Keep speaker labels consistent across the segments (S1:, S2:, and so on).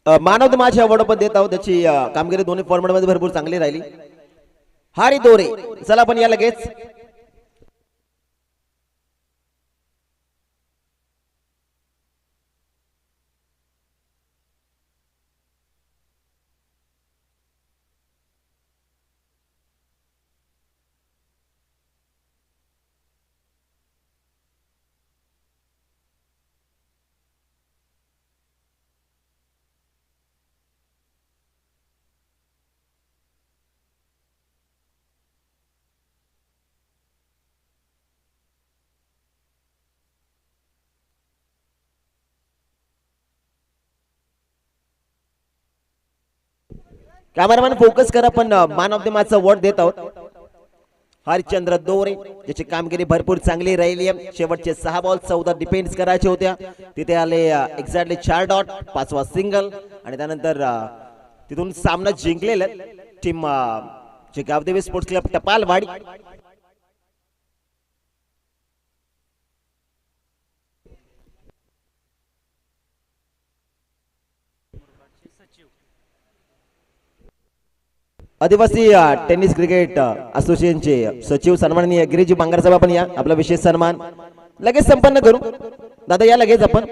S1: मान of the match award पण देत आहोत. त्याची कामगिरी दोन्ही फॉर्मॅट मध्ये भरपूर चांगली राहिली. हारी दोरे, चला आपण या लगेच. कॅमेरामॅन फोकस करा. पण man of the match award देत आहोत हरिश्चंद्र दोरे, ज्याची कामगिरी भरपूर चांगली राहिली आहे. शेवटचे 6 बॉल 14 डिफेन्स करायचे होत्या, तिथे आले एक्झॅक्टली 4 डॉट, 5वा सिंगल. आणि त्यानंतर तिथून सामना जिंकलेला टीम जे गावदेवी स्पोर्ट्स क्लब टपालवाडी. आदिवासी टेनिस क्रिकेट असोसिएशनचे सचिव सन्माननीय गिरीजी बांगर साहेब, आपण या. आपला विशेष सन्मान लगेच संपन्न करू. दादा या लगेच आपण.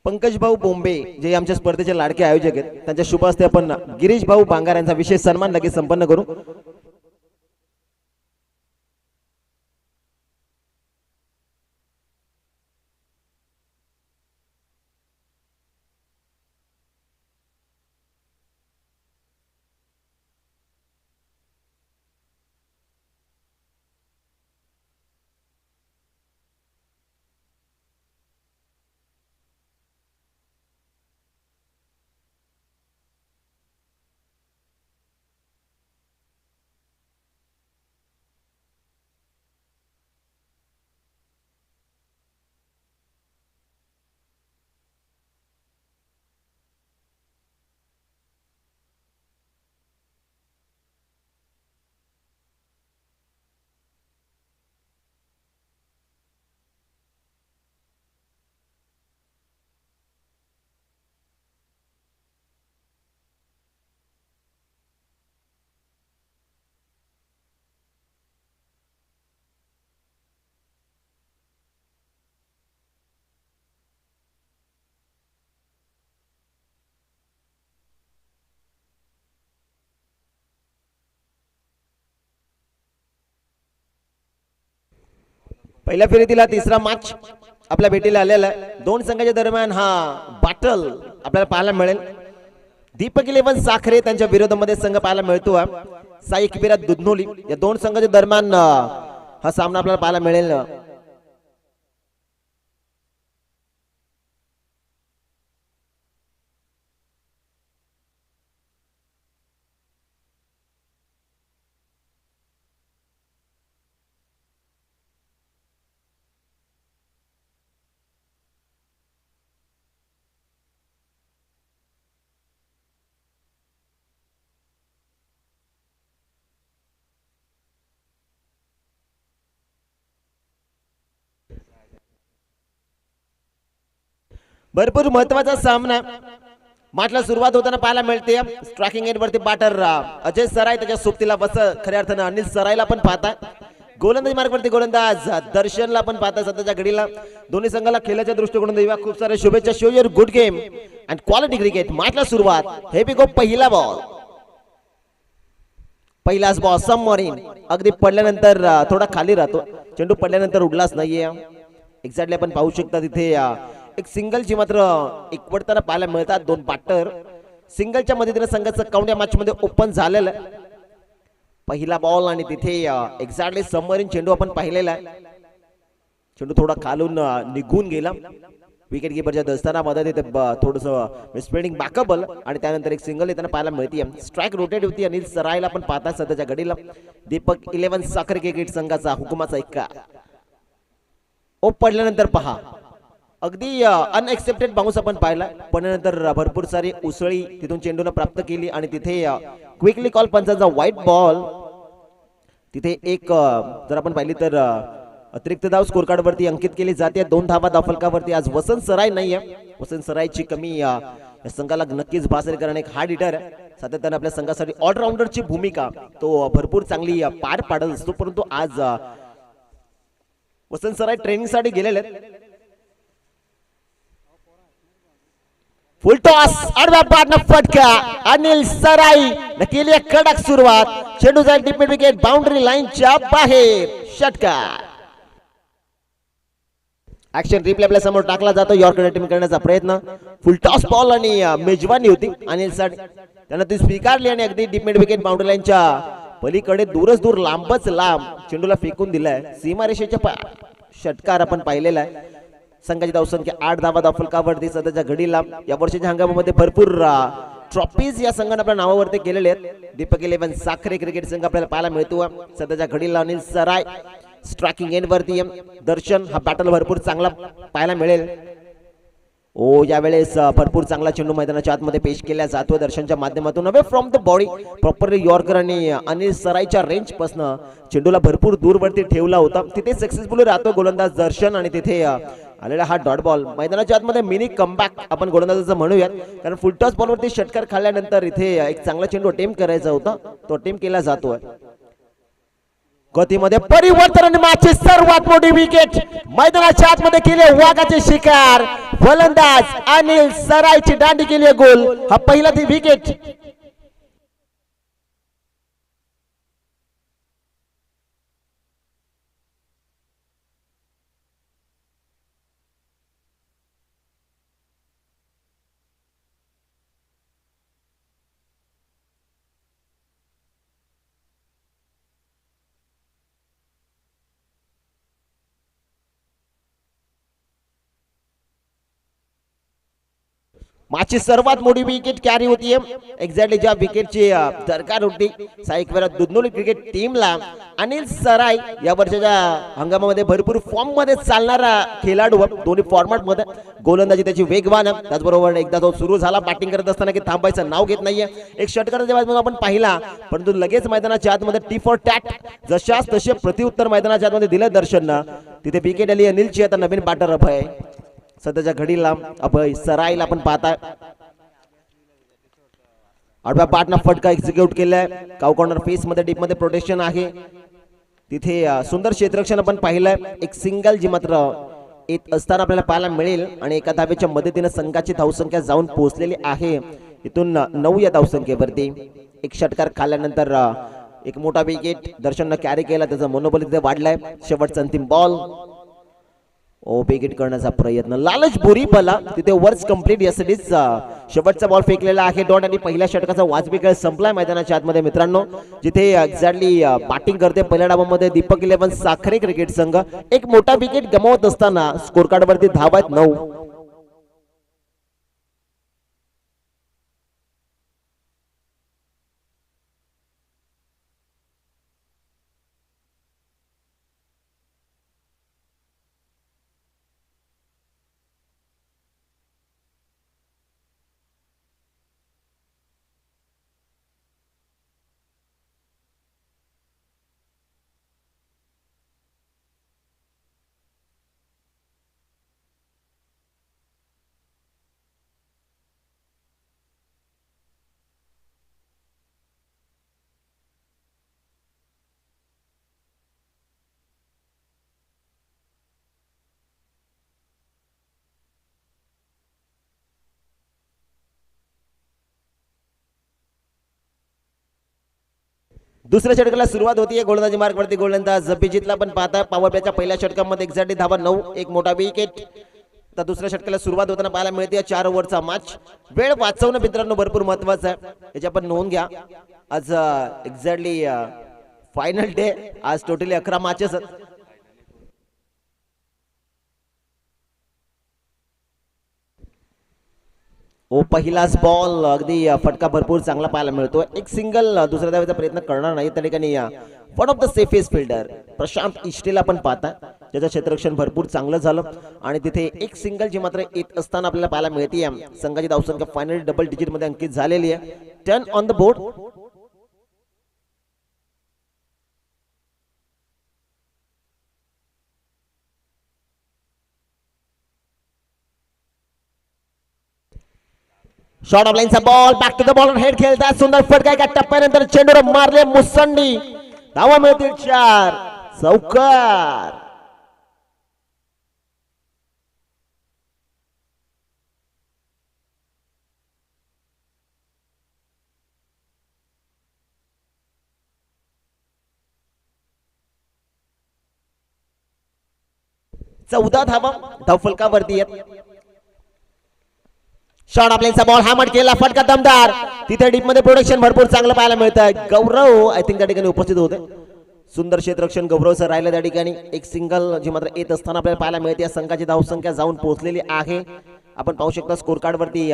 S1: पंकज भाऊ बोंबे, जे आमच्या स्पर्धेचे लाडके आयोजक आहेत, त्यांच्या शुभ हस्ते आपण गिरीश भाऊ बांगर यांचा विशेष सन्मान लगेच संपन्न करू. पहिल्या फेरीतील तिसरा मॅच आपल्या भेटीला आलेला आहे. दोन संघाच्या दरम्यान हा बॅटल आपल्याला पाहायला मिळेल. दीपक 11 साखरे त्यांच्या विरोधामध्ये संघ पाहायला मिळतो. साई किबिरा दुधनोली, या दोन संघाच्या दरम्यान हा सामना आपल्याला पाहायला मिळेल. भरपूर महत्वाचा सामना माठला सुरुवात होताना पाहायला मिळते. स्ट्रायकिंग एंड वरती बॅटर अजय सराय, त्याच्या सोबतीला बस खऱ्या अर्थानं अनिल सरायला पण पाहता. गोलंदाजी मार्गवरती गोलंदाज दर्शनला पण पाहता. सध्याच्या घडीला दोन्ही संघाला खेळाच्या दृष्टिकोनातून देवा खूप साऱ्या शुभेच्छा. Show your good game and quality cricket. माठला सुरुवात. हेवी गो पहिला बॉल, पहिलाच बॉल सबमरीन. अगदी पडल्यानंतर थोडा खाली राहतो चेंडू, पडल्यानंतर उडलाच नाहीये. एक्झॅक्टली आपण पाहू शकता तिथे एक सिंगलची मात्र एकवटताना पाहायला मिळतात. दोन बॅटर सिंगलच्या मदतीने संघाचं काउंट या मॅच मध्ये ओपन झालेलं. पहिला बॉल आणि तिथे एक्झॅक्टली सबमरीन चेंडू आपण पाहिलेला आहे. चेंडू थोडा खालून निघून गेला. विकेट कीपरच्या दस्तानामध्ये तिथे थोडस मिसफिल्डिंग बॅकअप आणि त्यानंतर एक सिंगल येताना पाहायला मिळते. स्ट्राईक रोटेट होती. अनिल सरायला पण पाहतात सध्याच्या घडीला. दीपक 11 साखर क्रिकेट संघाचा हुकुमाचा इक्का. ओ पडल्यानंतर पहा अगदी अनएक्सेप्टेड बाउन्स आपण पाहिला, पण नंतर भरपूर सारी उसळी तिथून चेंडूला प्राप्त केली आणि तिथे क्विकली कॉल पंचांचा व्हाईट बॉल. तिथे एक जर आपण पाहिली तर अतिरिक्त धाव स्कोर कार्ड वरती अंकित केली जाते. 2 धावा धावफलकावरती आज वसंत सराय नाहीये. वसंत सरायची कमी या संघाला नक्कीच भासरी कारण एक हार्ड हिटर सातत्याने आपल्या संघासाठी ऑलराऊंडरची भूमिका तो भरपूर चांगली पार पाडत असतो. परंतु आज वसंत सराय ट्रेनिंग साठी गेलेले आहेत. फुल टॉस आडव्या पाडनं फटका. अनिल सराई केली कडक सुरुवात. चेंडू जाईल डीप मिड विकेट बाउंड्री लाईनच्या बाहेर. षटकार. ऍक्शन रिप्ले आपल्या समोर टाकला जातो. यॉर्कर टीम करण्याचा प्रयत्न. फुल टॉस बॉल आणि मेजवानी होती अनिल सराई त्यानं ती स्वीकारली आणि अगदी डीप मिड विकेट बाउंड्री लाईनच्या पलीकडे दूरच दूर लांबच लांब चेंडूला फेकून दिलाय. सीमारेषेच्या षटकार आपण पाहिलेला आहे. संघाची धावसंख्या 8 धावा धावफलकावरती सध्याच्या घडीला. या वर्षीच्या हंगामामध्ये भरपूर ट्रॉफीज या संघाने आपल्या नावावरती केलेले आहेत. दीपक 11 साखरे क्रिकेट संघ आपल्याला पाहायला मिळतो. सध्याच्या घडीला अनिल सराय स्ट्रायकिंग एंड वरती. दर्शन हा बॅटल भरपूर चांगला पाहायला मिळेल. यावेळेस भरपूर चांगला चेंडू मैदानाच्या आतमध्ये पेश केला जातोय दर्शनच्या माध्यमातून. Away from the body properly yorker आणि अनिल सरायच्या रेंज पासन चेंडूला भरपूर दूरवरती ठेवला होता. तिथे सक्सेसफुली राहतो गोलंदाज दर्शन आणि तिथे आलेला हा डॉट बॉल मैदानाच्या आतमध्ये मिनी कमबॅक आपण गोलंदाजाचं म्हणूयात. कारण फुलटॉस बॉलवरती षटकार खाल्ल्यानंतर इथे एक चांगला चेंडू अटेम्प्ट करायचा होता तो अटेम्प्ट केला जातोय. गतीमध्ये परिवर्तन आणि मॅचची सर्वात मोठी विकेट मैदानाच्या आतमध्ये केली वाघाचे शिकार. फलंदाज अनिल सरायची दांडी केली गोल. हा पहिला ती विकेट. मॅचची सर्वात मोठी विकेट कॅरी होतीये. एक्झॅक्टली ज्या विकेटची दरकार होती साईकवेरा दुधनोली क्रिकेट टीमला. अनिल सराय या वर्षाच्या हंगामामध्ये भरपूर फॉर्म मध्ये चालणारा खेळाडू. दोन्ही फॉर्मॅट मध्ये गोलंदाजी त्याची वेगवान. त्याचबरोबर एकदा तो सुरू झाला बॅटिंग करत असताना की थांबायचं नाव घेत नाहीये. एक षटकार जेव्हा आपण पाहिला परंतु लगेच मैदानाच्या आतमध्ये टी फॉर टॅट जशाच तसे प्रत्युत्तर मैदानाच्या आतमध्ये दिलं दर्शननं. तिथे विकेट आली अनिलची. आता नवीन बॅटर अभय सध्याच्या घडीला अभय सरायला आपण पाहताय. आडव्या पाटना फटका एक्झिक्यूट केलाय. काउ कॉर्नर फेस मध्ये डीप मध्ये प्रोटेक्शन आहे. तिथे सुंदर क्षेत्ररक्षण आपण पाहिलंय. एक सिंगल जी मात्र येत असताना आपल्याला पाहायला मिळेल आणि एका धावेच्या मदतीने संघाची धावसंख्या जाऊन पोहोचलेली आहे इथून 9 या धावसंख्येवरती. एक षटकार खाल्ल्यानंतर एक मोठा विकेट दर्शननं कॅरी केला. त्याचा मनोबल तिथे वाढलाय. शेवटचा अंतिम बॉल विकेट करण्याचा प्रयत्न. लालच बोरी बला तिथे वर्स कंप्लीट. यासाठीच शेवटचा बॉल फेकलेला आहे डॉट आणि पहिल्या षटकाचा वाजवी खेळ संपलाय मैदानाच्या आतमध्ये मित्रांनो. जिथे एक्झॅक्टली बॅटिंग करते पहिल्या डावामध्ये दीपक 11 साखरे क्रिकेट संघ. एक मोठा विकेट गमावत असताना स्कोर कार्ड वरती धावा आहेत 9. दुसऱ्या षटकाला सुरुवात होतीये. गोलंदाजी मार्ग वरती गोलंदाज अभिजितला पण पाहता. पॉवर प्लेच्या पहिल्या षटकामध्ये एक्झॅक्टली धावा 9. एक मोठा विकेट. तर दुसऱ्या षटकाला सुरुवात होताना पाहायला मिळते 4 ओव्हरचा मॅच. वेळ वाचवणं मित्रांनो भरपूर महत्वाचं आहे. याची आपण नोंद घ्या. आज एक्झॅक्टली फायनल डे. आज टोटली 11 मॅचेस आहेत. पहिलाच बॉल अगदी फटका भरपूर चांगला पाहायला मिळतो. एक सिंगल दुसऱ्या धावेचा प्रयत्न करणार नाही त्या ठिकाणी one of the safest fielder Prashant इष्टेला आपण पाहता. ज्याचं क्षेत्ररक्षण भरपूर चांगलं झालं आणि तिथे एक सिंगल जी मात्र येत असताना आपल्याला पाहायला मिळते. संघाची धावसंख्या फायनली डबल डिजिट मध्ये अंकित झालेली आहे. 10 on the board. Short of लाईनचा ball back to the bowler head खेळतात सुंदर फटका एका टप्प्यानंतर चेंडूवर मारले मुसंडी धावा मिळतील 4 चौकार. चौदा धावा धावफलकावरती आहेत. शॉर्ट आपल्याचा बॉल हॅमर केला फटका दमदार तिथे डीप मध्ये प्रोडक्शन भरपूर चांगलं पाहायला मिळतं. गौरव आय थिंक त्या ठिकाणी उपस्थित होते. सुंदर क्षेत्ररक्षण गौरव सर राहिले त्या ठिकाणी. एक सिंगल जी मात्र येत असताना आपल्याला पाहायला मिळते. या संघाची धावसंख्या जाऊन पोहोचलेली आहे. आपण पाहू शकता स्कोर कार्ड वरती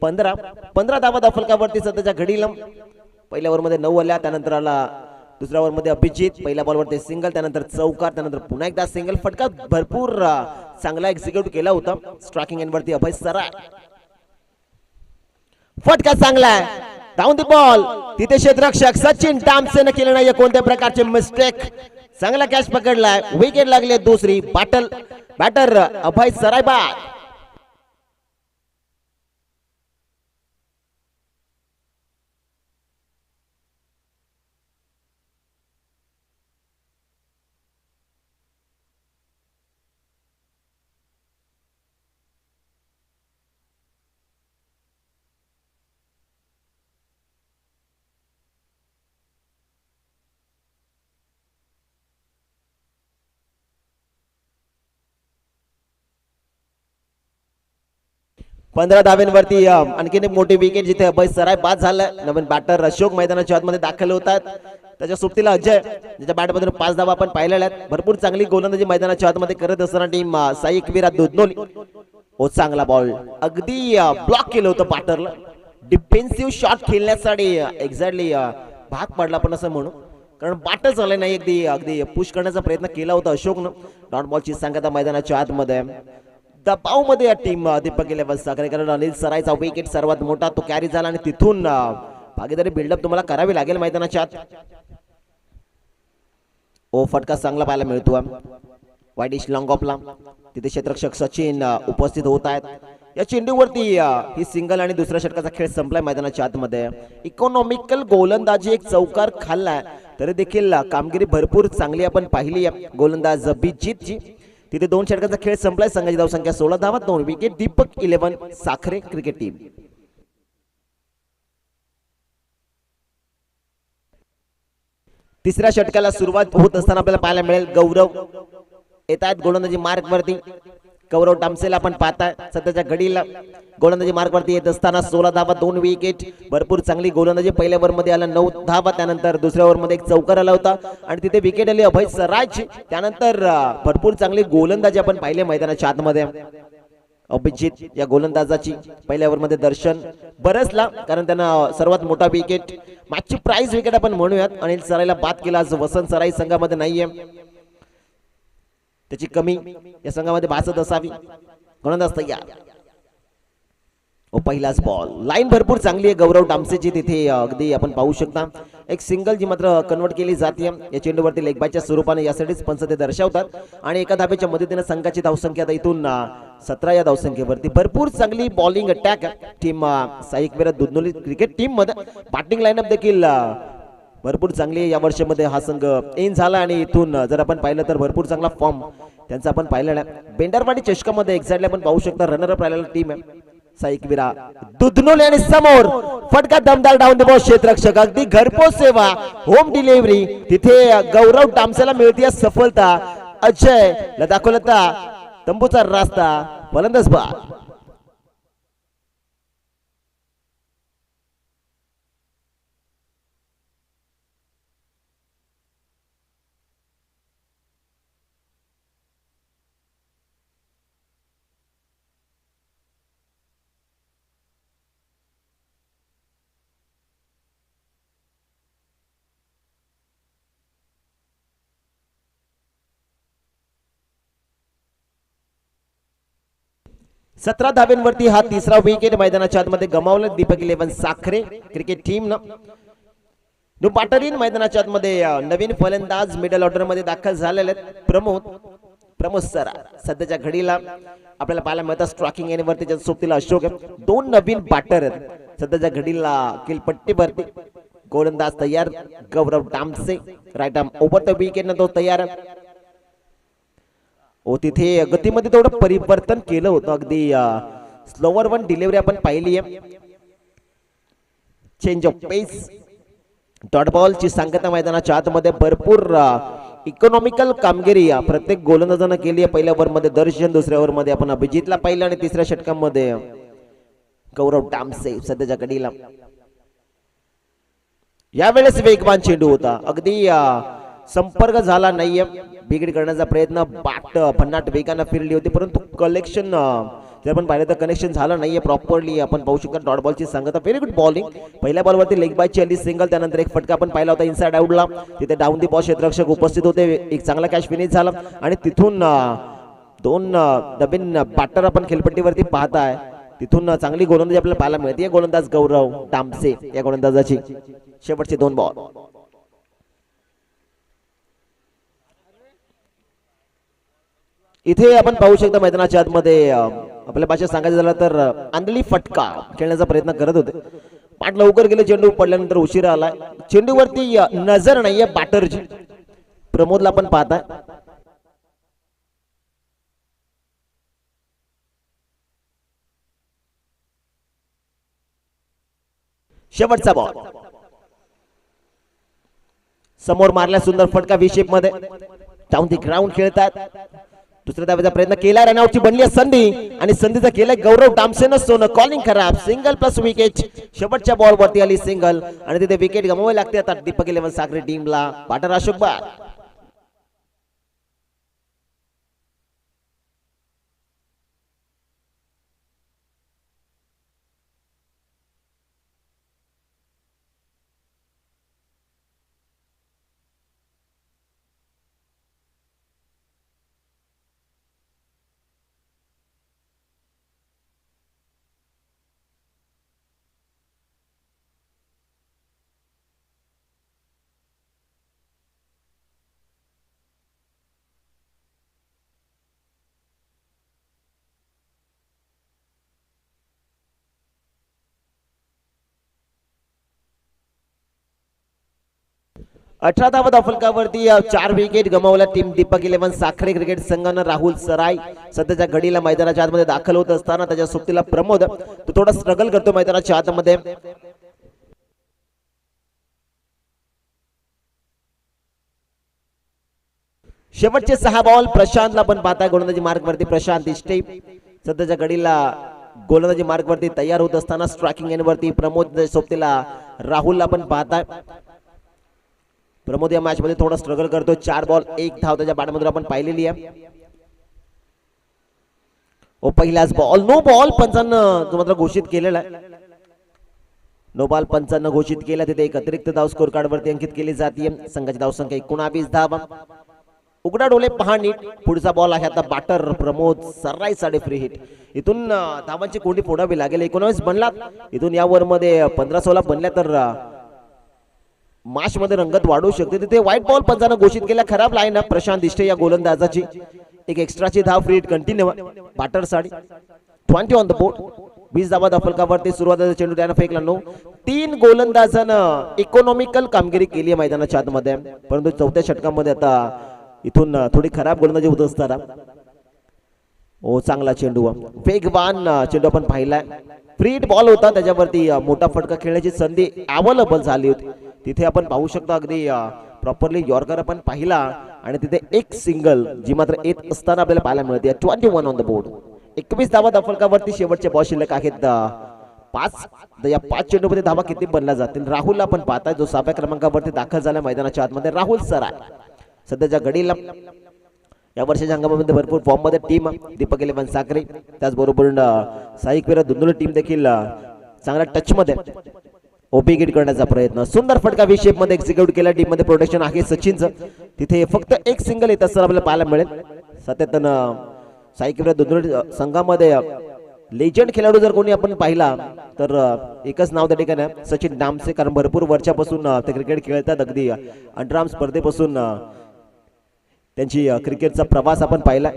S1: 15 धावा धावफलकावरती सध्याच्या घडीला. पहिल्या ओव्हर मध्ये 9 आल्या त्यानंतर आला दुसऱ्या ओव्हर मध्ये अभिजित पहिल्या बॉल वरती सिंगल त्यानंतर चौकार त्यानंतर पुन्हा एकदा सिंगल फटका भरपूर चांगला एक्झिक्यूट केला होता. स्ट्रायकिंग एंड वरती अभय सराय फटका चांगला आहे डाऊन द बॉल तिथे क्षेत्ररक्षक सचिन टामसेने केले नाही कोणत्या प्रकारचे मिस्टेक. चांगला कॅच पकडलाय विकेट लागले दुसरी बॅटर अभय सराय बाद. 15 धाव्यांवरती आणखीन एक मोठी विकेट जिथे अभय सराय बाद झालाय. नवीन बॅटर अशोक मैदानाच्या आतमध्ये दाखल होतात. त्याच्या सुट्टीला अजय ज्याच्या बॅटमधून 5 धावा आपण पाहिलेल्या आहेत. भरपूर चांगली गोलंदाजी मैदानाच्या आतमध्ये करत असताना टीम साई एकविरा दुधनोली ओ चांगला बॉल अगदी ब्लॉक केलं होतं बॅटरला. डिफेन्सिव्ह शॉट खेळण्यासाठी एक्झॅक्टली भाग पडला पण असं म्हणू कारण बॅटर झालं नाही. अगदी पुश करण्याचा प्रयत्न केला होता अशोकनं. डॉट बॉलची सांगता मैदानाच्या आतमध्ये दबाव मध्ये टीम दीपक इलेव्हन साखरे कारण अनिल सरायचा विकेट सर्वात मोठा तो कॅरी झाला आणि तिथून भागीदारी बिल्डअप तुम्हाला करावी लागेल मैदानाच्या आत. ओ फटका चांगला पाहायला मिळतो वाईडिश लॉंग ऑफला. तिथे क्षेत्ररक्षक सचिन उपस्थित होत आहेत. या चेंडूवरती ही सिंगल आणि दुसऱ्या षटकाचा खेळ संपलाय मैदानाच्या आतमध्ये. इकॉनॉमिकल गोलंदाजी एक चौकार खाल्लाय तरी देखील कामगिरी भरपूर चांगली आपण पाहिली आहे गोलंदाज अभिजितची. तिथे 2 षटकांचा खेळ संपलाय. संघाची धावसंख्या 16 धावा 2 wicket. Deepak eleven Sakhare cricket team. तिसऱ्या षटकाला सुरुवात होत असताना आपल्याला पाहायला मिळेल गौरव येत आहेत गोलंदाजी मार्क वरती. गौरव टामसेला आपण पाहताय सध्याच्या घडीला गोलंदाजी मार्क वरती येत असताना 16 धावा 2 विकेट. भरपूर चांगली गोलंदाजी. पहिल्या ओव्हर मध्ये आला 9 धावा त्यानंतर दुसऱ्या ओव्हर मध्ये एक चौकार आला होता आणि तिथे विकेट आली अभय सरायची. त्यानंतर भरपूर चांगली गोलंदाजी आपण पाहिले मैदानाच्या आतमध्ये. अभिजित या गोलंदाजाची पहिल्या ओव्हर मध्ये दर्शन बरसला कारण त्यांना सर्वात मोठा विकेट मॅचची प्राइज विकेट आपण म्हणूयात अनिल सरायला बाद केला. आज वसंत सराई संघामध्ये नाहीये त्याची कमी या संघामध्ये भासत असावी. गोलंदाज तयार. ओ पहिलाच बॉल लाईन भरपूर चांगली आहे गौरव टामसेची. तिथे अगदी आपण पाहू शकता एक सिंगल जी मात्र कन्वर्ट केली जाते या चेंडूवरती लेग बायच्या स्वरूपाने. यासाठीच पंच ते दर्शवतात आणि एका धाब्याच्या मदतीने संघाची धावसंख्या इथून 17 या धावसंख्येवरती. भरपूर चांगली bowling attack team Sai Ekvira Dudhnoli cricket team मध्ये. बॅटिंग लाईनअप देखील भरपूर चांगली या वर्षामध्ये हा संघ इन झाला आणि इथून जर आपण पाहिलं तर भरपूर चांगला फॉर्म त्यांचा आपण पाहिलेला आहे. बेंडरवाडी चषकामध्ये एक्झॅक्टली आपण पाहू शकता रनर अप राहिलेला टीम आहे साई एकविरा दुधनोली. आणि समोर फटका दमदार डाऊन द बॉल क्षेत्ररक्षक अगदी घरपोच सेवा होम डिलिव्हरी. तिथे गौरव टामसेला मिळते सफलता. अजय ला दाखवला तंबूचा रास्ता फलंदाज बाद. सतरा धाब्यांवरती हा तिसरा विकेट मैदानाच्या आतमध्ये गमावला Deepak eleven Sakhare cricket team न. पाटरीन मैदानाच्या आतमध्ये नवीन फलंदाज मिडल ऑर्डर मध्ये दाखल झालेले आहेत प्रमोद सर सध्याच्या घडीला आपल्याला पाहायला मिळतात स्ट्रायकिंग एंडवर त्याच्या सोबतीला अशोक आहे. दोन नवीन बॅटर आहेत सध्याच्या घडीला किलपट्टीवरती. गोलंदाज तयार Gaurav Damse, right arm over the wicket तो तयार. तिथे गतीमध्ये थोडं परिवर्तन केलं होतं. अगदी स्लोवर वन डिलिव्हरी आपण पाहिली आहे. चेंज ऑफ पेस, डॉट बॉलची सांगता मैदानाच्या आतमध्ये भरपूर इकॉनॉमिकल कामगिरी प्रत्येक गोलंदाजानं केली आहे. पहिल्या ओव्हरमध्ये दर्शन, दुसऱ्या ओव्हरमध्ये आपण अभिजितला पाहिलं आणि तिसऱ्या षटकामध्ये गौरव डामसे सध्याच्या घडीला. यावेळेस वेगवान चेंडू होता, अगदी संपर्क झाला नाहीये. बिघड करण्याचा प्रयत्न बाट भन्नाट वेगानं फिरली होती, परंतु कलेक्शन जर आपण पाहिलं तर कनेक्शन झालं नाहीये प्रॉपरली. आपण पाहू शकतो डॉट बॉलची सांगता. Very good bowling. पहिल्या बॉलवरती लेग बायची आली सिंगल, त्यानंतर एक फटका आपण पाहिला होता इनसाइड आउटला. तिथे डाऊन दी बॉल क्षेत्ररक्षक उपस्थित होते. एक चांगला कॅच फिनिश झाला आणि तिथून दोन नवीन बॅटर आपण खेळपट्टीवरती पाहताय. तिथून चांगली गोलंदाजी आपल्याला पाहायला मिळते. गोलंदाज गौरव डामसे या गोलंदाजाची शेवटचे दोन बॉल. इथे आपण पाहू शकता मैदानाच्या आतमध्ये आपल्या भाषेत सांगायचं झालं तर आंधळी फटका खेळण्याचा प्रयत्न करत होते. पाठ लवकर गेले, चेंडू पडल्यानंतर उशिरा आलाय. चेंडूवरती नजर नाहीये बॅटरची. प्रमोदला आपण पाहताय. शेवटचा बॉल समोर मारला सुंदर फटका व्ही शेप मध्ये. डाऊन दी ग्राउंड खेळतात. दुसऱ्या धावेचा प्रयत्न केला, रनआउटची बनली आहे संधी आणि संधीचा केलाय गौरव डामसेनं सोनं. कॉलिंग खराब, सिंगल प्लस विकेट. शेवटच्या बॉल वरती आली सिंगल आणि तिथे विकेट गमवावी लागते आता दीपक 11 साखरे टीमला. बॅटर अशोक बाद. अठरा धावा फलकावरती 4 विकेट गमावल्या टीम दीपक 11 साखरे क्रिकेट संघानं. राहुल सराय सध्याच्या घडीला मैदानाच्या आतमध्ये दाखल होत असताना त्याच्या सोबतीला प्रमोद तो थोडा स्ट्रगल करतो मैदानाच्या आतमध्ये. शेवटचे 6 बॉल प्रशांतला पण पाहताय गोलंदाजी मार्गवरती. प्रशांत इष्टे सध्याच्या घडीला गोलंदाजी मार्गवरती तयार होत असताना स्ट्रायकिंग एंडवरती प्रमोद सोबतीला राहुलला पण पाहताय. प्रमोद या मॅच मध्ये थोडा स्ट्रगल करतो. 4 बॉल 1 धाव त्याच्या बॅटमधून आपण पाहिलेली आहे. पहिलाच बॉल नो बॉल पंचांना मात्र घोषित केलेला आहे. नो बॉल पंचांना घोषित केला. तिथे एक अतिरिक्त धाव स्कोर कार्ड वरती अंकित केली जाते. संघाची धाव संख्या 19 धावा. उघडा डोले पहा नीट. पुढचा बॉल आहे आता बॅटर प्रमोद सर्राई साडे फ्री हिट. इथून धावांची कोंडी फोडावी लागेल. 19 बनला. इथून या ओव्हर मध्ये 15-16 बनल्या तर मॅच मध्ये रंगत वाढू शकते. तिथे व्हाईट बॉल पंचांना घोषित केला. खराब लाईन अप प्रशांत इष्टे या गोलंदाजाची. एक एक्स्ट्राची धाव फ्री हिट कंटिन्यू. बॅटर साडी 20 ऑन द बोर्ड. 20 धावा फलकावरती. सुरुवातीचा चेंडू त्यानं फेकला. 3 गोलंदाजानं इकॉनॉमिकल कामगिरी केली आहे मैदानाच्या आतमध्ये, परंतु चौथ्या षटकामध्ये आता इथून थोडी खराब गोलंदाजी होत असताना चांगला चेंडू, वेगवान चेंडू आपण पाहिलाय. फ्री हिट बॉल होता, त्याच्यावरती मोठा फटका खेळण्याची संधी अवेलेबल झाली होती. तिथे आपण पाहू शकतो अगदी प्रॉपरली यॉर्कर आपण पाहिला आणि तिथे एक सिंगल जी मात्र येत असताना आपल्याला पाहायला मिळते. 21 ऑन द बोर्ड. 21 धावा फलकावरती. शेवटचे बॉल शिल्लक आहेत 5. या 5 चेंडूमध्ये धावा किती बनल्या जातील राहुलला आपण पाहताय, जो 6व्या क्रमांकावरती दाखल झाला मैदानाच्या आतमध्ये. राहुल सराय सध्याच्या घडीला या वर्षाच्या हंगामामध्ये भरपूर फॉर्म मध्ये टीम दीपक 11 साखरे, त्याचबरोबर साईक विरा दुंदुल टीम देखील चांगल्या टच मध्ये ओपी गेट करण्याचा प्रयत्न. सुंदर फटका व्ही शेप मध्ये एक्झिक्यूट केला. टीम मध्ये प्रोटेक्शन आहे सचिनचं. तिथे फक्त एक सिंगल येत असताना आपल्याला पाहायला मिळेल. सातत्यानं साईक विरा दुंदुल संघामध्ये लेजंड खेळाडू जर कोणी आपण पाहिला तर एकच नाव त्या ठिकाणी सचिन डामसे, कारण भरपूर वर्षापासून ते क्रिकेट खेळतात. अगदी अंडरआर्म स्पर्धेपासून त्यांची क्रिकेटचा प्रवास आपण पाहिला.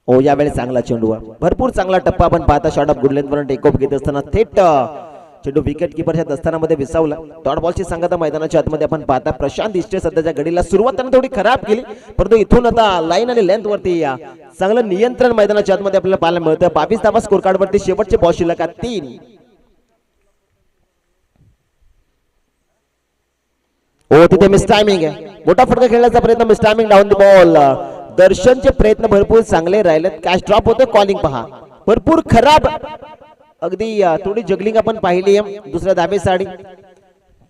S1: ओ यावेळी चांगला चेंडू आहे. भरपूर चांगला टप्पा आपण पाहता. शॉट ऑफ गुड लेंथ वरून टेक ऑफ घेत असताना थेट चेंडू विकेट किपरच्या दस्तानामध्ये विसावला. डॉट बॉलची सांगता मैदानाच्या आतमध्ये आपण पाहता. प्रशांत इष्टे सध्याच्या घडीला सुरुवात त्यानं थोडी खराब केली, परंतु इथून आता लाईन आणि लेंथ वरती या चांगलं नियंत्रण मैदानाच्या आतमध्ये आपल्याला पाहायला मिळतं. 22 धावा स्कोर कार्ड वरती. शेवटचे बॉल शिल्लक आहेत 3. ओ तिथे मिस टायमिंग आहे. मोठा फटका खेळण्याचा प्रयत्न, miss timing, down the ball. दर्शनचे प्रयत्न भरपूर चांगले राहिले. कॅच ड्रॉप होते. कॉलिंग पहा भरपूर खराब. अगदी थोडी जगलिंग आपण पाहिली आहे दुसऱ्या धावेसाठी.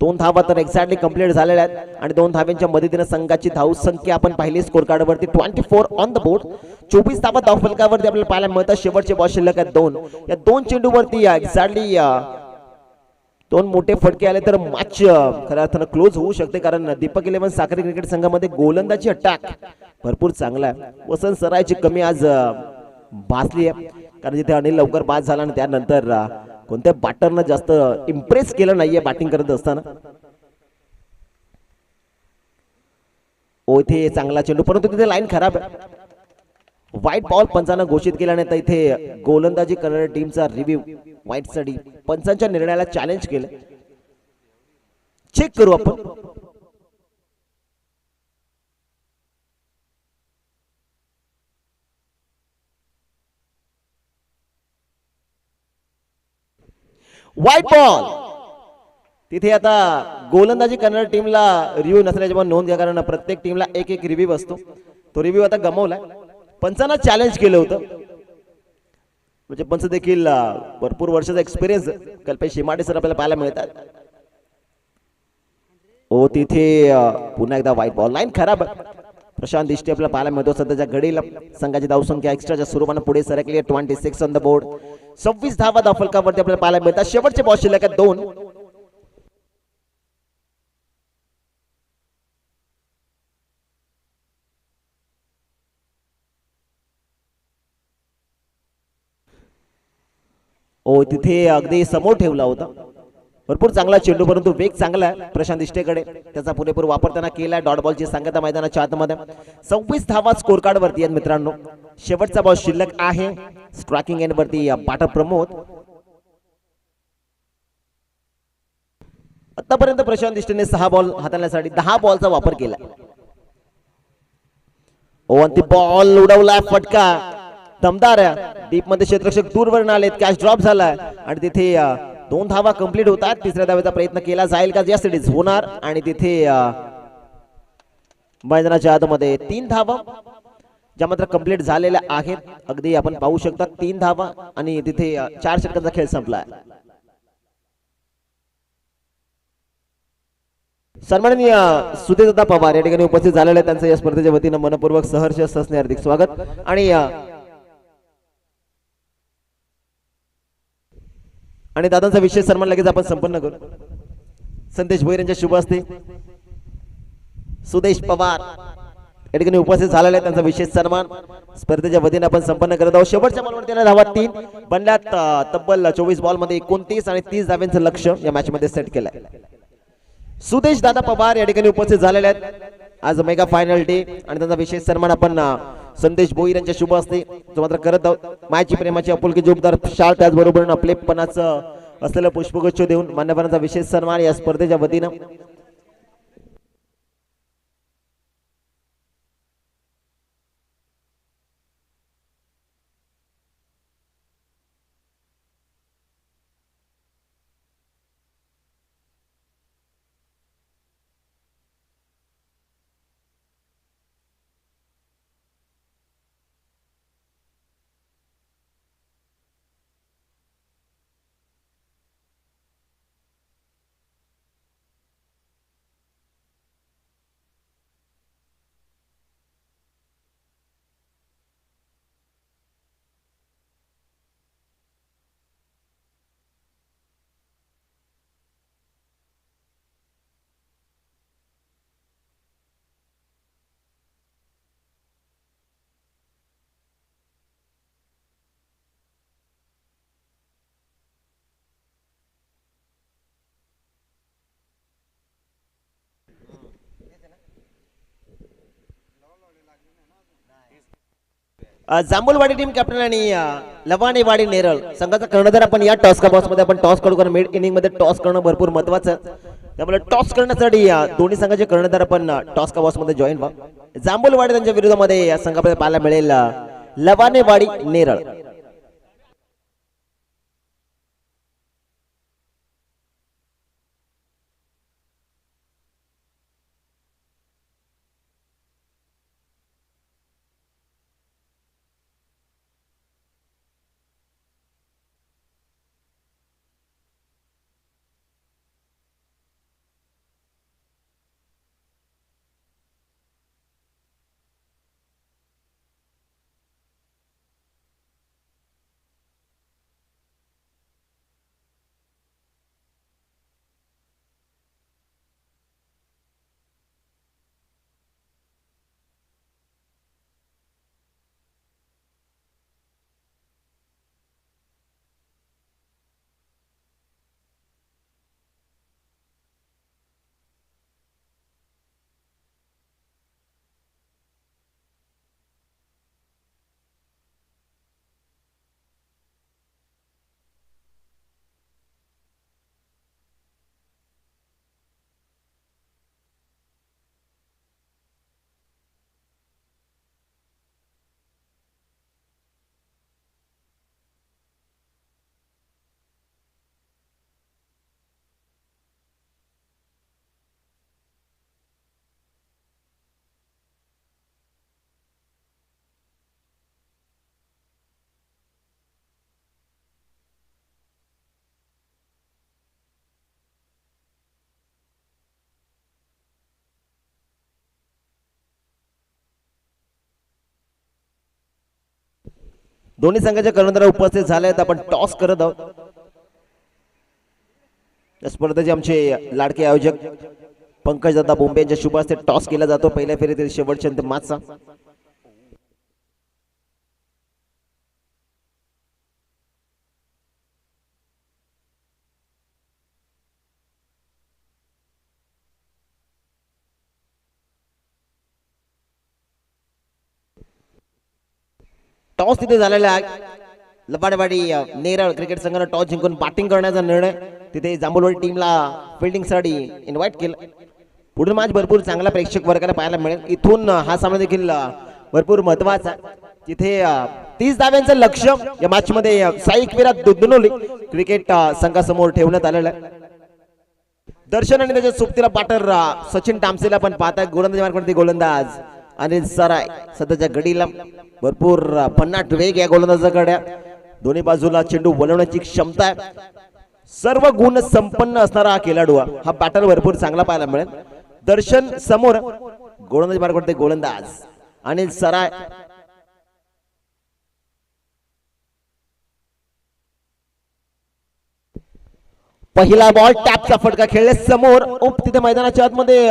S1: 2 धावा तर एक्झॅक्टली कंप्लीट झालेल्या आहेत आणि 2 धाव्यांच्या मदतीने संघाची धाव संख्या आपण पाहिली स्कोर कार्ड वरती 24 ऑन द बोर्ड. 24 धावा धाव फलकावरती आपल्याला पाहायला मिळतात. शेवटचे बॉल शिल्लक आहेत 2. या 2 चेंडूवरती एक्झॅक्टली 2 मोठे फटके आले तर मॅच खऱ्या अर्थानं क्लोज होऊ शकते, कारण दीपक 11 साखरी क्रिकेट संघामध्ये गोलंदाजी अटॅक भरपूर चांगला आहे. वसंत सरायची कमी आज भासली आहे, कारण जिथे अनिल लवकर बाद झाला आणि त्यानंतर कोणत्या बॅटरनं जास्त इम्प्रेस केलं नाहीये बॅटिंग करत असताना. ओ इथे चांगला चेंडू, परंतु तिथे लाईन खराब आहे. व्हाईट बॉल पंचांना घोषित केल्यानंतर इथे गोलंदाजी करणाऱ्या टीमचा रिव्ह्यू व्हाईट साठी पंचांच्या निर्णयाला चॅलेंज केलं. चेक करू आपण. White ball. तिथे आता गोलंदाजी करणाऱ्या टीमला रिव्ह्यू नसल्याची पण नोंद घ्या, कारण प्रत्येक टीमला एक एक रिव्ह्यू असतो. तो रिव्ह्यू आता गमावलाय. पंचांना चॅलेंज केलं होतं, म्हणजे पंच देखील भरपूर वर्षाचा एक्सपिरियन्स कल्पेश शिमाडे सर आपल्याला पाहायला मिळतात. ओ तिथे पुन्हा एकदा व्हाईट बॉल. लाईन खराब. प्रशांत इष्टे आपल्याला पाहायला मिळतो. सध्याच्या घडीला संघाची धावसंख्या एक्स्ट्राच्या स्वरूपाने पुढे सरकली आहे. 26 ऑन द बोर्ड. 26 धावा धाव फलकावरती आपल्याला पाहायला मिळतात. शेवटचे बॉल शिल्लक आहेत 2. ओ तिथे अगदी समोर ठेवला होता. भरपूर चांगला चेंडू, परंतु वेग चांगला आहे प्रशांत इष्टेकडे. त्याचा पुरेपूर वापर त्यांना केला. डॉट बॉलची सांगता मैदानाच्या आतमध्ये. 26 धावा स्कोर कार्ड वरती आहेत मित्रांनो. शेवटचा बॉल शिल्लक आहे. स्ट्रायकिंग एंड वरती बॅटर प्रमोद. आतापर्यंत प्रशांत इष्टेने 6 बॉल हाताळण्यासाठी 10 बॉलचा वापर केला. ओ आणि बॉल उडवलाय. फटका दमदार आहे. डीप मध्ये क्षेत्ररक्षक दूरवरून आलेत. कॅच ड्रॉप झालाय आणि तिथे 2 धावा कंप्लीट होतात. तिसऱ्या धावेचा प्रयत्न केला जाईल का? यस इट इज होणार. आणि तिथे मैदानाच्या आतमध्ये 3 धावा ज्या मात्र कंप्लीट झालेल्या आहेत. अगदी आपण पाहू शकता 3 धावा आणि तिथे 4 षटकांचा खेळ संपलाय. सन्माननीय सुधीरदादा पवार या ठिकाणी उपस्थित झालेले आहेत. त्यांचं या स्पर्धेच्या वतीनं मनपूर्वक सहर्ष सस्ने हार्दिक स्वागत. आणि दादांचा विशेष सन्मान लगेच आपण संपन्न करू. संदेश भोईर यांच्या शुभ हस्ते सुदेश पवार या ठिकाणी उपस्थित झालेले आहेत. त्यांचा विशेष सन्मान स्पर्धेच्या वतीने आपण संपन्न करत आहोत. शेवटच्या बॉलवरती धावा 3 बनल्यात. तब्बल 24 बॉल मध्ये 29 आणि 30 धाव्यांचं लक्ष या मॅच मध्ये सेट केलंय. सुदेश दादा पवार या ठिकाणी उपस्थित झालेले आहेत. आज मेगा फायनल डे आणि त्यांचा विशेष सन्मान आपण संदेश भोईर यांच्या शुभ हस्ते जो मात्र करत आहोत. मायची प्रेमाची आपुलकी जोरदार शाळ, त्याचबरोबर आपलेपणाचं असलेलं पुष्पगुच्छ देऊन मान्यवरांचा विशेष सन्मान या स्पर्धेच्या वतीनं जांभूलवाडी टीम कॅप्टन आणि लवाणीवाडी नेरळ संघाचा कर्णधार आपण या टॉस का बॉक्स मध्ये आपण टॉस करू, कारण मिड इनिंग मध्ये टॉस करणं भरपूर महत्वाचं. त्यामुळे टॉस करण्यासाठी दोन्ही संघाचे कर्णधार आपण टॉस का बॉक्स मध्ये जॉईन व्हा. जांभूलवाडी त्यांच्या विरोधामध्ये या संघामध्ये पाहायला मिळेल लवाणीवाडी नेरळ. दोन्ही संघाच्या कर्णधार उपस्थित झाले आहेत. आपण टॉस करत आहोत. या स्पर्धेचे आमचे लाडके आयोजक पंकज दादा बोंबे यांच्या शुभ हस्ते टॉस केला जातो. पहिल्या फेरीतील शेवटच्या मॅचचा टॉस तिथे झालेला आहे. लबाडवाडी नेरळ क्रिकेट संघाने टॉस जिंकून बॅटिंग करण्याचा निर्णय तिथे जांभूलवाडी टीमला फिल्डिंगसाठी इन्व्हाइट केलं. पुढील मॅच भरपूर चांगला प्रेक्षक वर्गाला पाहायला मिळेल. इथून हा सामना देखील भरपूर महत्वाचा आहे. तिथे 30 धाव्यांचं लक्ष्य या मॅच मध्ये साईकवीरा दुधनोली क्रिकेट संघासमोर ठेवण्यात आलेलं आहे. दर्शन आणि त्याच्या सोबतीला पाटर सचिन टामसेला पण पाहताय. गोलंदाजी मार्गावरती गोलंदाज अनिल सराय सध्याच्या घडीला भरपूर भन्नाट वेग या गोलंदाजाकडे. दोन्ही बाजूला चेंडू वळवण्याची क्षमता आहे. सर्व गुण संपन्न असणारा हा खेळाडू हा बॅटर भरपूर चांगला पाहायला मिळेल. दर्शन समोर गोलंदाजी मार्गावरती गोलंदाज अनिल सराय. पहिला बॉल टॅपचा फटका खेळले समोर उप तिथे मैदानाच्या आतमध्ये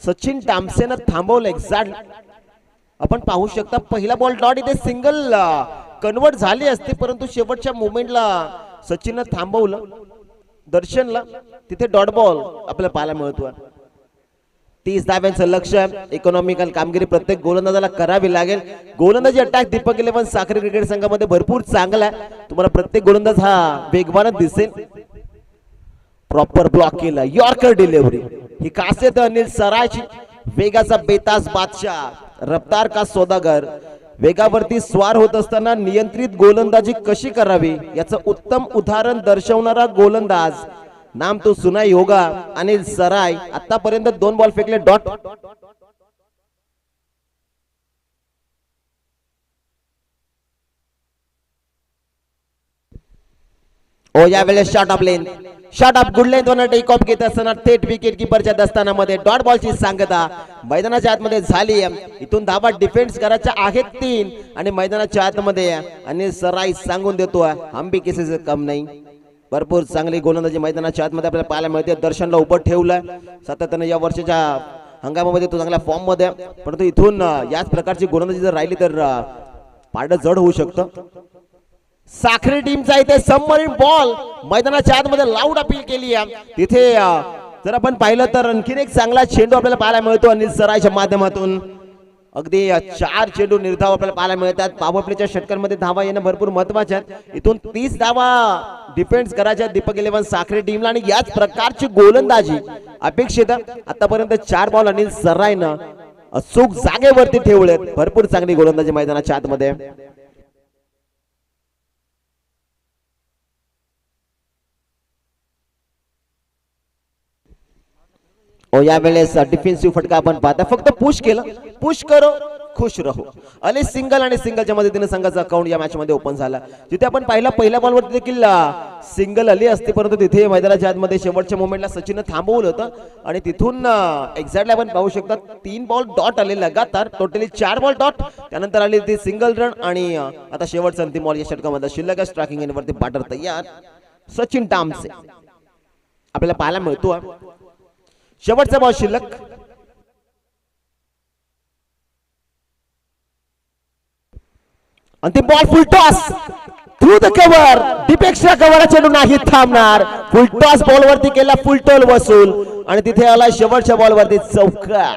S1: सचिन टामसेनं थांबवलं. एक्झॅक्ट आपण पाहू शकता पहिला बॉल डॉट इथे सिंगल कन्वर्ट झाली असते, परंतु शेवटच्या मोमेंटला सचिननं थांबवलं. दर्शनला तिथे डॉट बॉल आपल्याला पाहायला मिळतो. 30 धाव्यांचं लक्ष्य. इकॉनॉमिकल कामगिरी प्रत्येक गोलंदाजाला करावी लागेल. गोलंदाजी attack Deepak eleven Sakhare cricket संघामध्ये भरपूर चांगला आहे. तुम्हाला प्रत्येक गोलंदाज हा वेगवानच दिसेल. प्रॉपर ब्लॉक केला. यॉर्कर डिलिव्हरी ही खासियत अनिल सरायची. वेगाचा बेताज बादशाह, रफ्तार का सौदागर. वेगावरती स्वार होत असताना नियंत्रित गोलंदाजी कशी करावी याचं उत्तम उदाहरण दर्शवणारा गोलंदाज. नाम तो सुनाई होगा अनिल सराय. आतापर्यंत 2 बॉल फेकले डॉट. ओ यावेळेस shot of lane, shot of good length वर टेक ऑफ घेत असताना थेट विकेट किपरच्या दस्तानामध्ये डॉट बॉलची सांगता मैदानाच्या आतमध्ये झाली. इथून धावा डिफेन्स करायच्या आहेत 3 आणि मैदानाच्या आतमध्ये आणि सराई सांगून देतो हम भी किसी से कम नहीं. भरपूर चांगली गोलंदाजी मैदानाच्या आतमध्ये आपल्याला पाहायला मिळते. दर्शनला उभं ठेवलं सातत्याने या वर्षाच्या हंगामामध्ये तो चांगल्या फॉर्म मध्ये, परंतु इथून याच प्रकारची गोलंदाजी जर राहिली तर पारडं जड होऊ शकतं. साखरे टीमचा इथे सबमरीन बॉल मैदानाच्या आतमध्ये लाऊड अपील केली आहे. तिथे जर आपण पाहिलं तर आणखीन एक चांगला चेंडू आपल्याला पाहायला मिळतो अनिल सरायच्या माध्यमातून. अगदी 4 चेंडू निर्धाव आपल्याला पाहायला मिळतात. पॉवर प्लेच्या षटकांमध्ये धावा येणं भरपूर महत्वाचे आहेत. इथून 30 धावा डिफेन्स करायच्या दीपक 11 साखरे टीमला आणि याच प्रकारची गोलंदाजी अपेक्षित. आतापर्यंत 4 बॉल अनिल सरायनं अचूक जागेवरती ठेवलेत. भरपूर चांगली गोलंदाजी मैदानाच्या आतमध्ये. यावेळेस डिफेन्सिव्ह फटका आपण पाहता. फक्त पुश केलं, पुश करो खुश रहो. अले सिंगल आणि सिंगलच्या मदतीने संघाचा अकाउंट या मॅच मध्ये ओपन झाला. जिथे आपण पाहिला पहिल्या बॉलवर देखील सिंगल आली असते, परंतु तिथे मैदानाच्या आतमध्ये शेवटच्या मोमेंटला सचिनने थांबवलं होतं आणि तिथून एक्झॅक्टली आपण पाहू शकता 3 बॉल डॉट आले लगातार. Totally 4 ball dot. त्यानंतर आली ती सिंगल रन आणि आता शेवटचा अंतिम बॉल या षटकामध्ये शिल्लक स्ट्रायकिंग एंडवरती बॅटर तयार सचिन टामसे आपल्याला पाहायला मिळतो. शेवटचा बॉल शिल्लक. अंतिम ball full toss through the cover. Deep extra cover चेंडू नाही थांबणार. फुल टॉस बॉल वरती केला, फुल टोल वसूल आणि तिथे आला शेवटच्या बॉल वरती चौका.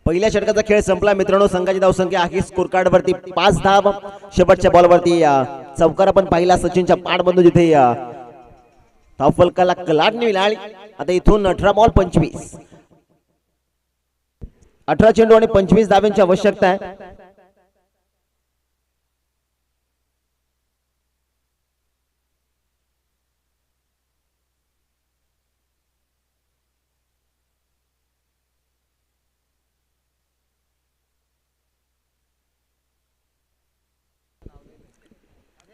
S1: पहिल्या षटकाचा खेळ संपला मित्रांनो. संघाची धावसंख्या आहे स्कोर कार्ड वरती 5 धाव. शेवटच्या बॉल वरती चौकार आपण पाहिला सचिनच्या पाठबंधू जिथे धावफलकाला कलाटणी मिळाली. आता इथून 18 बॉल 25, 18 चेंडू आणि 25 धावांची आवश्यकता आहे.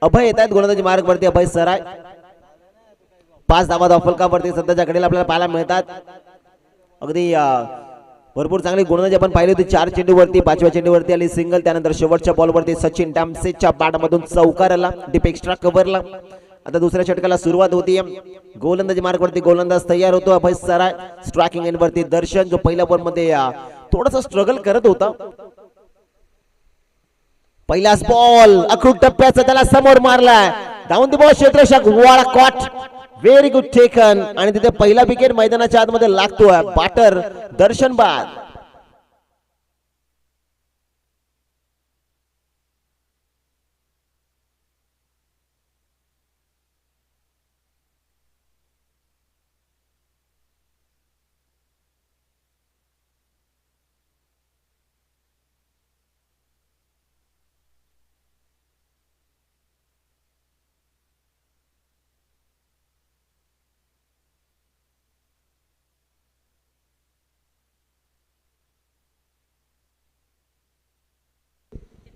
S1: अभय येत आहेत गोलंदाजी मार्ग वरती. अभय सराय 5 धावा धावफलकावरती सध्याच्या घडीला आपल्याला पाहायला मिळतात. अगदी भरपूर चांगली गोलंदाजी आपण पाहिली होती. 4 चेंडूवरती 5व्या चेंडूवरती आली सिंगल. त्यानंतर शेवटच्या बॉलवरती सचिन टामसेच्या बॅटमधून चौकार आला डीप एक्स्ट्रा कव्हरला. आता दुसऱ्या षटकाला सुरुवात होती. गोलंदाजी मार्ग वरती गोलंदाज तयार होतो अभय सराय. स्ट्रायकिंग एंड वरती दर्शन जो पहिल्या बॉल मध्ये थोडासा स्ट्रगल करत होता. पहिलाच बॉल अख्रूट टप्प्याचा त्याला समोर मारलाय. डाऊन द बॉल क्षेत्ररक्षक वाडा कॉट. व्हेरी गुड टेकन आणि तिथे पहिला विकेट मैदानाच्या आतमध्ये लागतोय. बॅटर दर्शन बाद.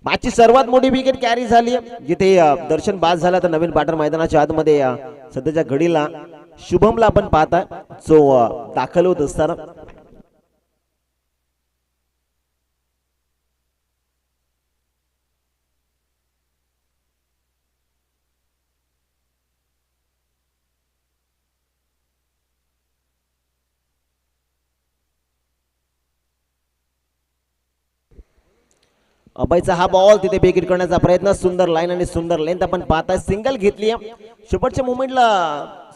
S1: मॅचची सर्वात मोठी विकेट कॅरी झाली जिथे दर्शन बाद झाला. तर नवीन बॅटर मैदानाच्या आतमध्ये सध्याच्या घडीला शुभमला आपण पाहता जो दाखल होत असताना. अभयचा हा बॉल तिथे बेकीट करण्याचा प्रयत्न. सुंदर लाईन आणि सुंदर लेंथ आपण पाहताय. सिंगल घेतली. शेवटच्या मोमेंटला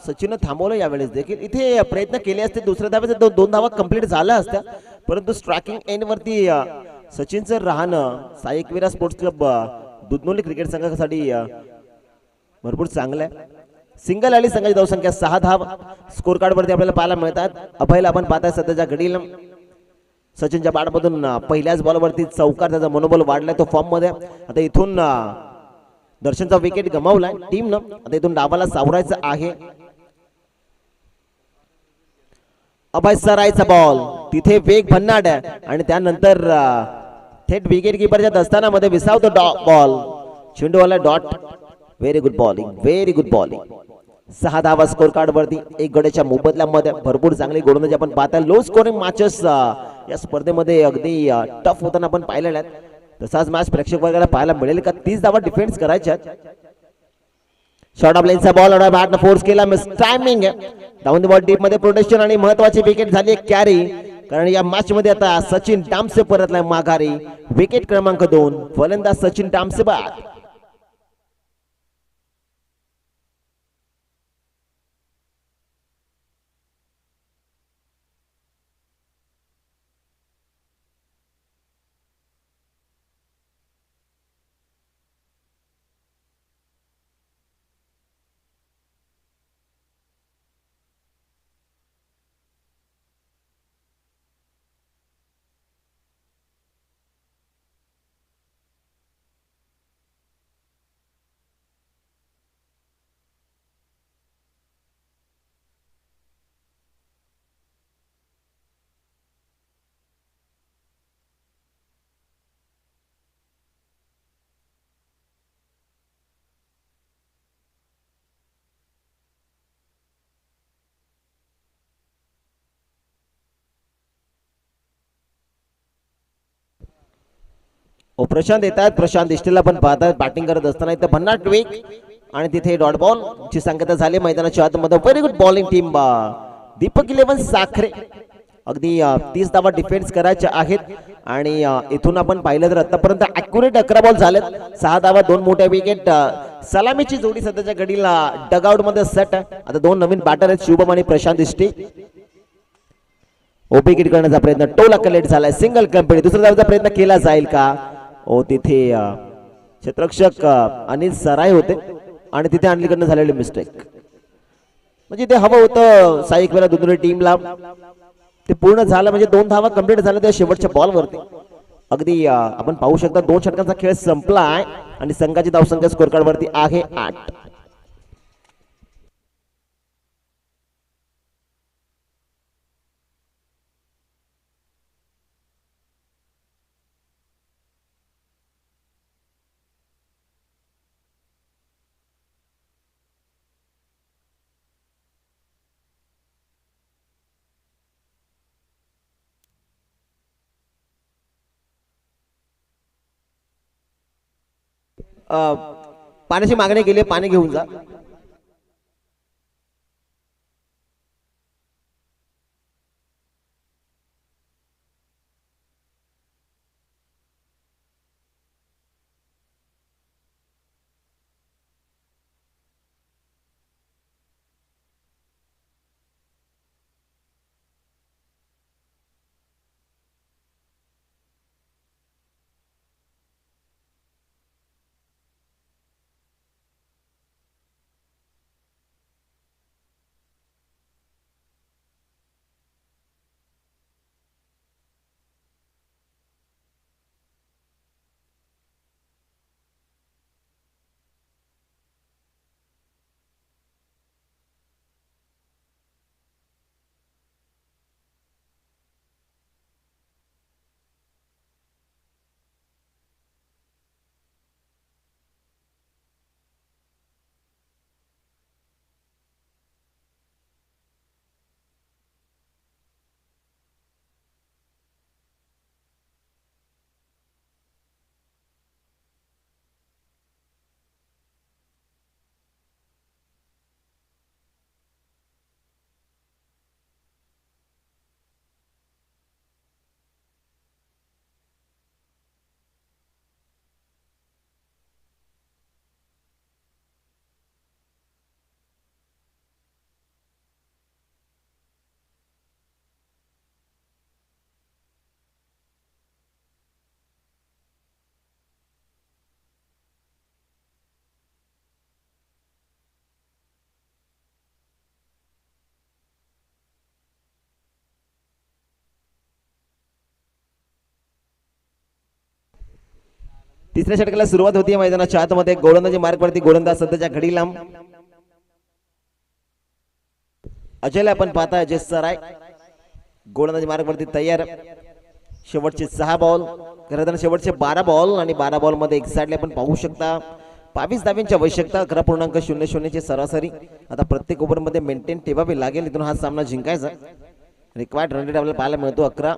S1: सचिन थांबवलं. यावेळेस देखील इथे प्रयत्न केले असते दुसऱ्या धाव्याचे 2 धावा कंप्लीट झाल्या असत्या, परंतु स्ट्रायकिंग एंड वरती सचिनचं राहणं साईकविरा स्पोर्ट्स क्लब दुधनोली क्रिकेट संघासाठी भरपूर चांगलं आहे. सिंगल आली. संघाची धावसंख्या 6 धाव. स्कोर कार्ड वरती आपल्याला पाहायला मिळतात. अभयला आपण पाहताय सध्याच्या घडीला सचिनच्या बॅटमधून पहिल्याच बॉलवरती चौकार. त्याचा मनोबल वाढलाय तो फॉर्म मध्ये. आता इथून दर्शनचा विकेट गमावलाय टीमनं. आता इथून डावाला सावरायचं आहे. अभय सरायचा बॉल तिथे वेग भन्नाट आहे आणि त्यानंतर थेट विकेट किपरच्या दस्तानामध्ये विसावतो बॉल. चेंडूवाला dot. Very good bowling, very good bowling. 6 धावा स्कोर कार्ड वरती. एक गड्याच्या मोबदल्यामध्ये भरपूर चांगली गोलंदाजी आपण पाहता. लो स्कोरिंग मॅचेस या स्पर्धेमध्ये अगदी टफ होताना आपण पाहिलेल्या आहेत. तसाच मॅच प्रेक्षक वर्गाला पाहायला मिळेल का? 30 धावा डिफेन्स करायच्या. शॉर्ट ऑफ लाईनचा बॉल बॅटनं फोर्स केला. Miss timing. Down the ball deep मध्ये प्रोटेक्शन आणि महत्वाची विकेट झाली कॅरी. कारण या मॅच मध्ये आता सचिन डामसे परतलाय माघारी. विकेट क्रमांक 2. फलंदाज सचिन डामसे बाद. प्रशांत येतात. प्रशांत दिष्टेला पण पाहतात बॅटिंग करत असताना. इथे भन्नाट वेग आणि तिथे डॉट बॉल ची सांगता झाली मैदानाच्या आतमध्ये. Very good bowling team. Deepak 11 Sakhare. अगदी 30 धावा डिफेन्स करायच्या आहेत. आणि इथून आपण पाहिलं तर आतापर्यंत अॅक्युरेट 11 बॉल झालेत. 6 धावा, 2 मोठ्या विकेट. सलामीची जोडी सध्याच्या घडीला डगआउट मध्ये सेट. आता 2 नवीन बॅटर आहेत, शुभम आणि प्रशांत दिष्टे. विकेट करण्याचा प्रयत्न टोला कलेक्ट झालाय. Single company. दुसऱ्या धावाचा प्रयत्न केला जाईल का? तिथे क्षेत्ररक्षक अनिल सराय होते आणि तिथे अनिलकडनं झालेली मिस्टेक. म्हणजे ते हवं होतं साईक वेळा दुसऱ्या टीमला. ते पूर्ण झालं म्हणजे 2 धावा कंप्लीट झाल्या त्या शेवटच्या बॉलवरती. अगदी आपण पाहू शकता 2 षटकांचा खेळ संपला आहे आणि संघाची धावसंख्या स्कोर कार्ड वरती आहे 8. पाण्याची मागणी केली, पाणी घेऊन जा. तिसऱ्या षटकाला सुरुवात होती मैदानाच्या आतमध्ये. गोलंदाजी मार्गवरती गोलंदाज सध्याच्या घडीला अजयला आपण पाहता. अजय सराय गोलंदाजी मार्गवरती तयार. शेवटचे 6 बॉल, खरं तर शेवटचे 12 बॉल आणि 12 बॉल मध्ये एक्झॅक्टली आपण पाहू शकता 22 धाव्यांची आवश्यकता, 11.00 ची सरासरी. आता प्रत्येक ओव्हर मध्ये मेंटेन ठेवावी लागेल इथून हा सामना जिंकायचा. रिक्वायर्ड रन रेट आपल्याला पाहायला मिळतो 11.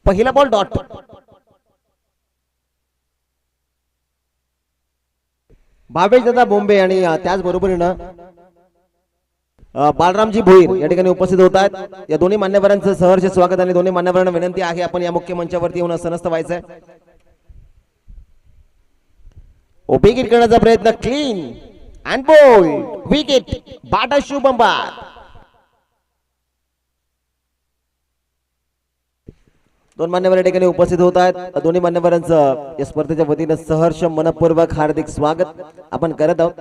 S1: पहिला बॉल डॉट. भावेश दादा बोंबे आणि त्याचबरोबरीनं बालरामजी भोईर या ठिकाणी उपस्थित होत आहेत. या दोन्ही मान्यवरांचं सहर्ष स्वागत आणि दोन्ही मान्यवरांना विनंती आहे आपण या मुख्य मंचावरती येऊन सनस्त व्हायचंय. विकेट करण्याचा प्रयत्न, clean and bowled wicket. Bata Shubham बाद. दोन मान्यवर या ठिकाणी उपस्थित होत आहेत. दोन्ही मान्यवरांचं या स्पर्धेच्या वतीनं सहर्ष मनपूर्वक हार्दिक स्वागत आपण करत आहोत.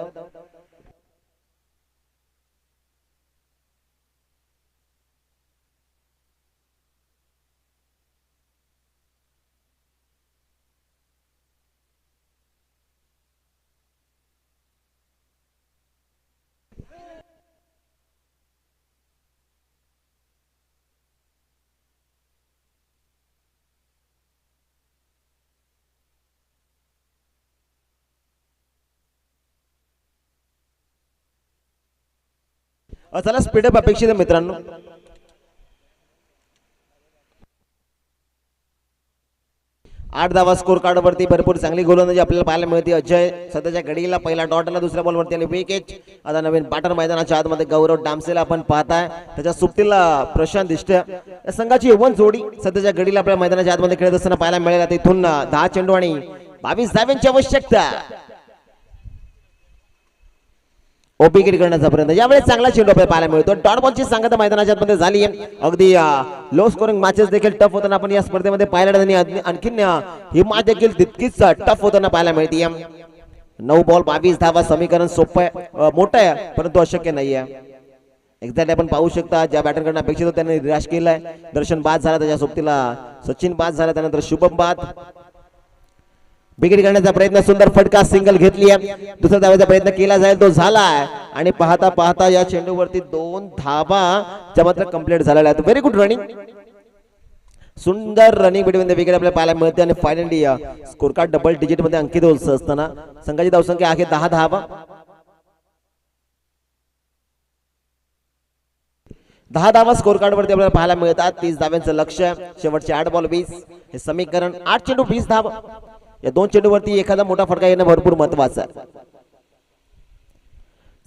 S1: चला स्पीडअप अपेक्षित आहे मित्रांनो. आठ धावा स्कोर कार्ड वरती भरपूर चांगली गोलंदाजी आपल्याला पाहायला मिळते. अजय सध्याच्या घडीला पहिला डॉट आला, दुसऱ्या बॉल वरती आणि विकेट. आता नवीन बॅटर मैदानाच्या आतमध्ये गौरव डामसेला आपण पाहताय, त्याच्या सुट्टीला प्रशांत दिष्ट. या संघाची यवन जोडी सध्याच्या घडीला आपल्या मैदानाच्या आतमध्ये खेळत असताना पाहायला मिळेल. इथून 10 चेंडू आणि 22 धाव्यांची आवश्यकता. ओपीकेट करण्याचा प्रयत्न, यावेळेस चांगला चेंडू आपल्याला पाहायला मिळतो. डॉट बॉलची सांगता मैदानाच्या मध्ये झाली आहे. अगदी लो स्कोरिंग मॅचेस देखील टफ होताना आपण या स्पर्धेमध्ये पाहायला आणि आणखीन ही मॅच देखील तितकीच टफ होताना पाहायला मिळते. 9 बॉल 22 धावा, समीकरण सोपं आहे, मोठं आहे परंतु अशक्य नाही आहे. एक्झॅक्टली आपण पाहू शकता ज्या बॅटरकडनं अपेक्षित होतं त्यांनी निराश केलाय. दर्शन बाद झाला, त्याच्या सोबतीला सचिन बाद झाला, त्यानंतर शुभम बाद. विकेट करण्याचा प्रयत्न, सुंदर फटका, सिंगल घेतली आहे. दुसरा धावाचा प्रयत्न केला जाईल, तो झालाय आणि पाहता पाहता या चेंडूवरती 2 धावा च्या मात्र कंप्लीट झालेल्या आहेत. व्हेरी गुड रनिंग, सुंदर रनिंग बिटवीन द विकेट आपल्याला पाहायला मिळते आणि finally score card double digit मध्ये अंकित होत असताना संघाची धावसंख्या आहे 10 धावा. 10 धावा स्कोर कार्ड वरती आपल्याला पाहायला मिळतात. 30 धाव्यांचं लक्ष्य, शेवटचे 8 बॉल 20, हे समीकरण. 8 चेंडू 20 धावा. या 2 चेंडूवरती एखादा मोठा फटका येणं भरपूर महत्वाचं आहे.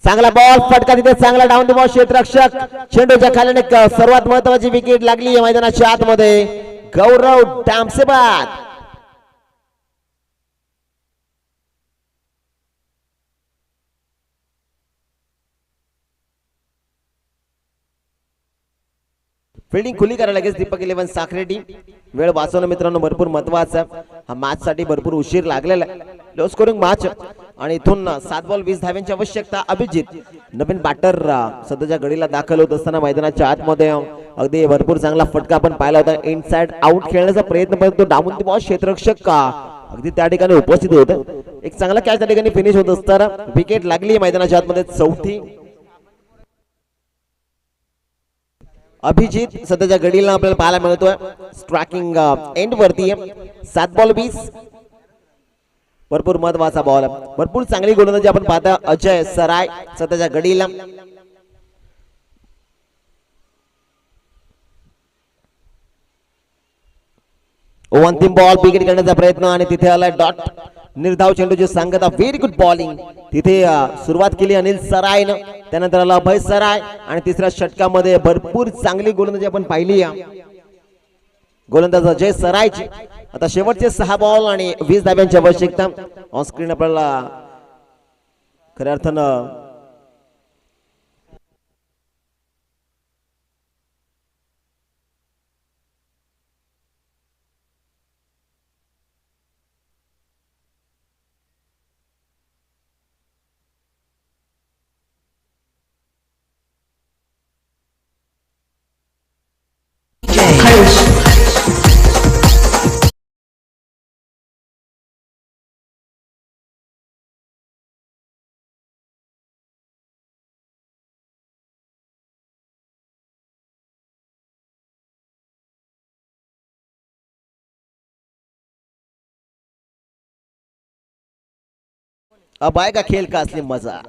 S1: चांगला बॉल, फटका तिथे चांगला डाऊन द बॉल, क्षेत्ररक्षक चेंडूच्या खाली सर्वात महत्वाची विकेट लागली या मैदानाच्या आतमध्ये. गौरव डामसे बाद. फिल्डिंग खुली करायला लगेच दीपक 11 साखरे टीम. वेळ वाचवणं मित्रांनो भरपूर महत्वाचं. हा मॅच साठी भरपूर उशीर लागलेला आहे, लो स्कोरिंग मॅच आणि इथून 7 बॉल 20 धाव्यांची आवश्यकता. अभिजित नवीन बॅटर सध्याच्या घडीला दाखल होत असताना मैदानाच्या आतमध्ये अगदी भरपूर चांगला फटका आपण पाहिला होता. इनसाइड आउट खेळण्याचा प्रयत्न करतो, डाऊन द बॉल, क्षेत्ररक्षक का अगदी त्या ठिकाणी उपस्थित होतं. एक चांगला कॅच त्या ठिकाणी फिनिश होत असताना विकेट लागली मैदानाच्या आतमध्ये, 4थी. अभिजित सध्याच्या घडीला आपल्याला पाहायला मिळतोय स्ट्रायकिंग एंड वरती. 7 बॉल 20, भरपूर महत्वाचा बॉल, भरपूर चांगली गोलंदाजी आपण पाहता. अजय सराय सध्याच्या घडीला. अंतिम बॉल, विकेट करण्याचा प्रयत्न आणि तिथे आलाय डॉट. निर्धाव चेंडूची सांगता, व्हेरी गुड बॉलिंग. तिथे सुरुवात केली अनिल सरायनं, त्यानंतर आला अभय सराय आणि तिसऱ्या षटकामध्ये भरपूर चांगली गोलंदाजी आपण पाहिली. गोलंदाज अजय सरायची. आता शेवटचे 6 बॉल आणि 20 धाव्यांची आवश्यकता. ऑन स्क्रीन आपल्याला खऱ्या अर्थानं अब आएगा खेल का असली मजा.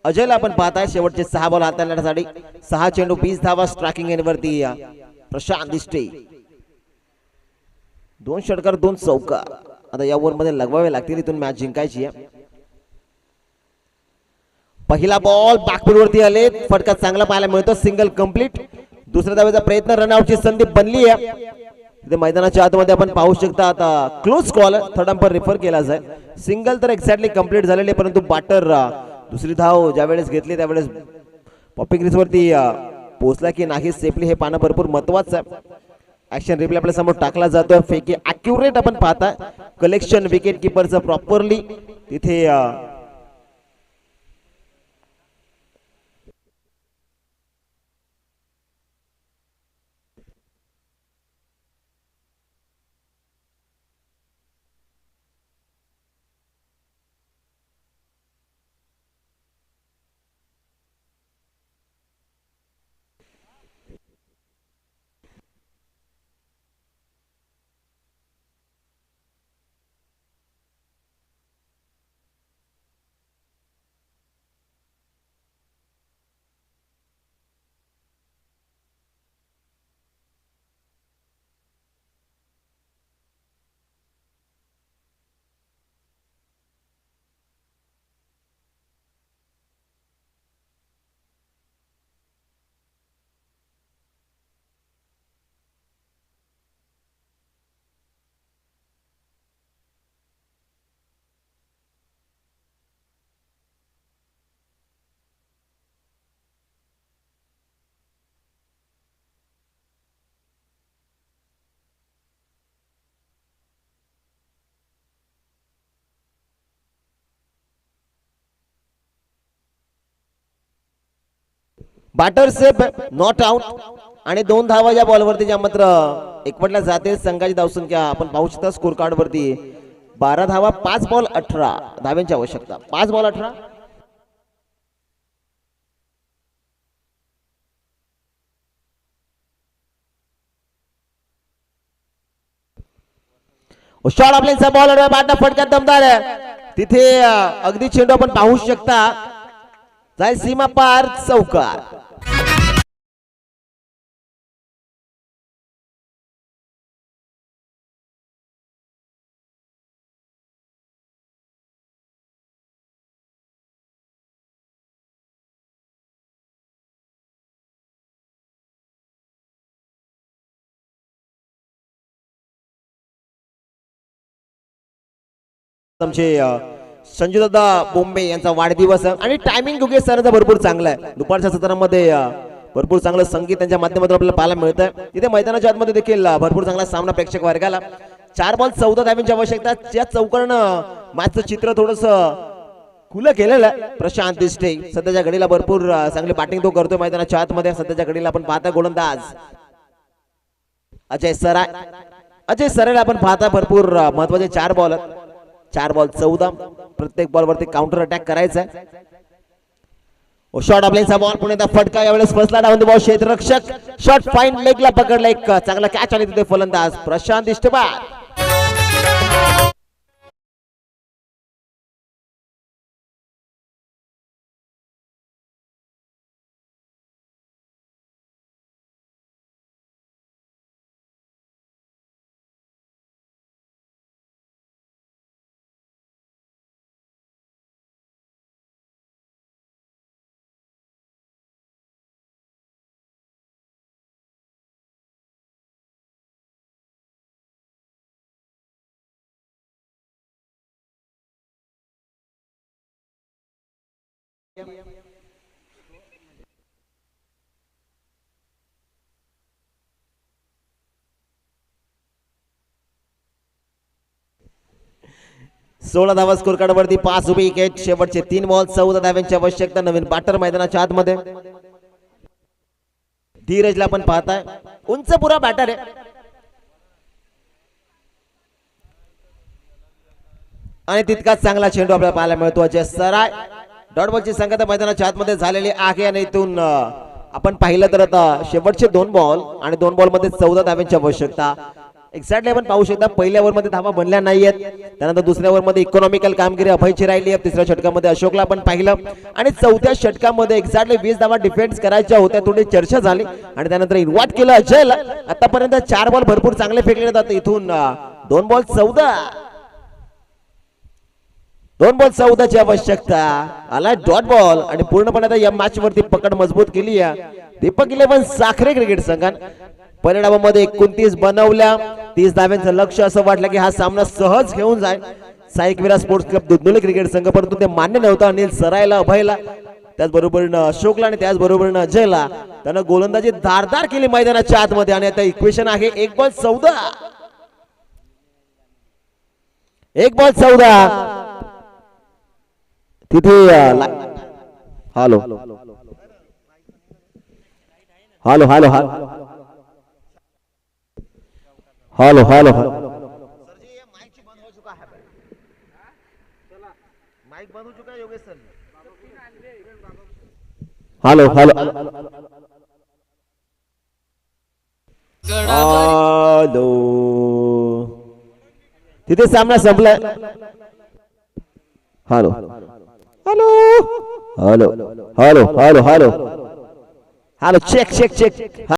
S1: अजयला आपण पाहताय शेवटचे 6 बॉल हाताळण्यासाठी 6 चेंडू 20 धावा स्ट्रायकिंग एंडवरती प्रशांत दिष्टे. 2 षटकार 2 चौका. आता या ओव्हर मध्ये लगवावे लागतील इथून मॅच जिंकायची आहे. पहिला बॉल बॅकफुटवरती आले, फटका चांगला पाहायला मिळतो, सिंगल कंप्लीट. दुसऱ्या धावेचा प्रयत्न, रनआउटची संधी बनली आहे. इथे मैदानाच्या आतमध्ये आपण पाहू शकता आता close call, third umpire refer केला जाय. सिंगल तर एक्झॅक्टली कंप्लीट झालेले, परंतु बॅटर दुसरी धाव ज्या वेळेस घेतली त्यावेळेस पॉपिंग क्रीज वरती पोहोचला की नाही सेफली हे पाहणं भरपूर महत्वाचं आहे. ऍक्शन रिप्ले आपल्या समोर टाकला जातोय. फेकी अॅक्युरेट आपण पाहता, कलेक्शन विकेट किपरचं प्रॉपरली तिथे बॅटर सेफ, नॉट आउट. आणि 2 धावा या बॉलवरती ज्या मात्र एकवटल्या जाते. संघाची धावसंख्या आपण पाहू शकता स्कोर कार्ड वरती 12 धावा, 5 बॉल 18 धाव्यांची आवश्यकता. 5 बॉल 18. शॉट आपल्या बॉल बॅट फटक्यात दमदार आहे. तिथे अगदी चेंडू आपण पाहू शकता जाय सीमा पार, चौकार. संजूदादा बोंबे यांचा वाढदिवस आणि टायमिंग योगेश सरांचा भरपूर चांगला आहे. दुपारच्या सत्रामध्ये भरपूर चांगलं संगीत त्यांच्या माध्यमातून आपल्याला पाहायला मिळतं. तिथे मैदानाच्या आतमध्ये देखील भरपूर चांगला सामना प्रेक्षक वर्गाला. 4 बॉल 14 धाव्यांची आवश्यकता. या चौकानं मॅचचं चित्र थोडस खुलं केलेलं आहे. प्रशांत दिष्टे सध्याच्या घडीला भरपूर चांगली बॅटिंग तो करतोय मैदानाच्या आतमध्ये. सध्याच्या घडीला आपण पाहता गोलंदाज अजय सराय. अजय सरायला आपण पाहता भरपूर महत्वाचे 4 बॉल 14. प्रत्येक बॉल वरती काउंटर अटॅक करायचा आहे. शॉट आपल्याचा बॉल पुणे फटका यावेळेस फसला डाऊन द बॉल क्षेत्ररक्षक. शॉट फाईन लेगला पकडला. एक चांगला कॅच आणि तिथे फलंदाज प्रशांत दिष्टेबाद. सोळा धावा स्कोर कार्ड वरती 5 विकेट. शेवटचे 3 बॉल 14 धाव्यांची आवश्यकता. नवीन बॅटर मैदानाच्या आतमध्ये धीरजला आपण पाहताय. उंच पुरा बॅटर आहे आणि तितकाच चांगला चेंडू आपल्याला पाहायला मिळतो. अजय सराय डॉट बॉलची संख्या तर मैदानाच्या आतमध्ये झालेली आहे आणि इथून आपण पाहिलं तर आता शेवटचे 2 बॉल आणि 2 बॉल मध्ये 14 धाव्यांची आवश्यकता. एक्झॅक्टली आपण पाहू शकता पहिल्या ओव्हर मध्ये धावा बनल्या नाहीयेत. त्यानंतर दुसऱ्या ओव्हर मध्ये इकॉनॉमिकल कामगिरी अभयची राहिली आहे. तिसऱ्या षटकामध्ये अशोकला आपण पाहिलं आणि चौथ्या षटकामध्ये एक्झॅक्टली 20 धावा डिफेन्स करायच्या होत्या. थोडी चर्चा झाली आणि त्यानंतर इन्व्हाइट केलं अजयला. आतापर्यंत 4 बॉल भरपूर चांगले फेकले जातात. इथून 2 बॉल 14 ची आवश्यकता. आला डॉट बॉल आणि पूर्णपणे आता या मॅच वरती पकड मजबूत केली आहे दीपक 11 साखरे क्रिकेट संघाने. परिणामामध्ये 29 बनवल्या. 30 धाव्यांचं लक्ष असं वाटलं की हा सामना सहज घेऊन जाईल साईकविरा स्पोर्ट्स क्लब दुधनोली क्रिकेट संघ, परंतु ते मान्य नव्हतं. अनिल सरायला अभयला त्याचबरोबर अशोकला आणि त्याचबरोबर अजयला त्यानं गोलंदाजी धारदार केली मैदानाच्या आतमध्ये. आणि आता इक्वेशन आहे 1 बॉल 14. 1 बॉल 14 तिथे. Hello hello hello hello hello hello hello hello तिथे सामना संपलाय. Hello hello hello hello hello hello hello check check check.